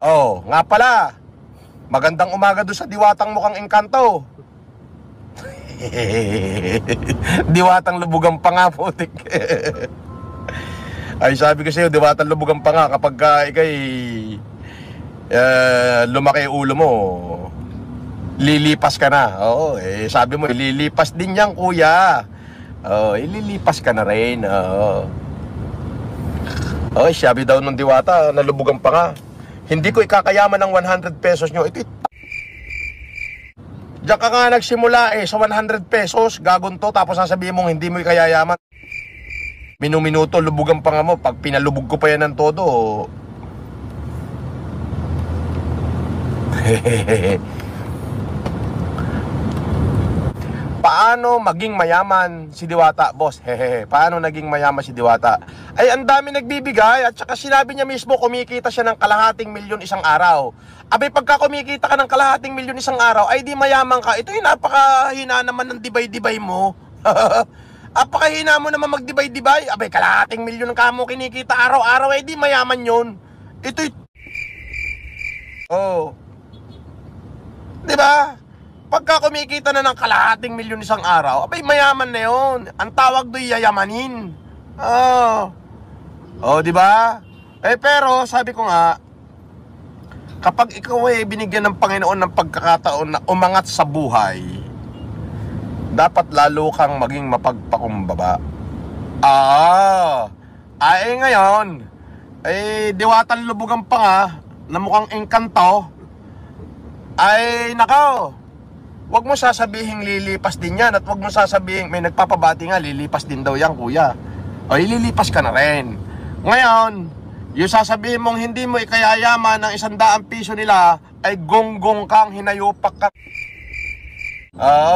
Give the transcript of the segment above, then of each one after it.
Oh, nga pala. Magandang umaga doon sa diwatang mukhang engkanto. Diwatang lubugan pa nga, putik. Ay, sabi ko sa'yo, diwatang lubugan pa nga kapag ikay lumaki ulo mo, lilipas ka na. Oo, sabi mo, lilipas din yan, kuya. Oo, ililipas ka na rin. Oo. Oh, sabi daw ng diwata, nalubugan pa nga. Hindi ko ikakayaman ng 100 pesos nyo. Ito, diyan ka nga nagsimula sa 100 pesos, gagon to, tapos sasabihin mong hindi mo ikayayaman. Minuminuto, lubugan pa nga mo. Pag pinalubog ko pa yan ng todo, paano maging mayaman si Diwata, boss? Paano naging mayaman si Diwata? Ay, ang dami nagbibigay at saka sinabi niya mismo kumikita siya ng kalahating milyon isang araw. Abay, pagka kumikita ka ng kalahating milyon isang araw, ay di mayaman ka. Ito yung napakahina naman ng dibay-dibay mo. Napakahina mo naman magdibay-dibay. Abay, kalahating milyon ka mo kinikita araw-araw, ay di mayaman yun. Ito yung... Oh. Diba? Pagka kumikita na ng kalahating milyon isang araw, abay, mayaman na yun. Ang tawag do'y yayamanin. Di ba? Pero sabi ko nga, kapag ikaw ay binigyan ng Panginoon ng pagkakataon na umangat sa buhay, dapat lalo kang maging mapagpakumbaba. Ngayon, diwatan lubugan pa nga, na mukhang engkanto, ay nakaw. Huwag mo sasabihing lilipas din yan at huwag mo sasabihing may nagpapabati nga, lilipas din daw yan, kuya. O, lilipas ka na rin. Ngayon, yung sasabihin mong hindi mo ikayayaman ng 100 piso nila ay gonggong kang, hinayupak ka.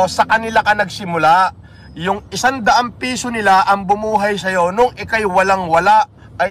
Sa kanila ka nagsimula. Yung 100 piso nila ang bumuhay sa'yo nung ikay walang-wala. Ay...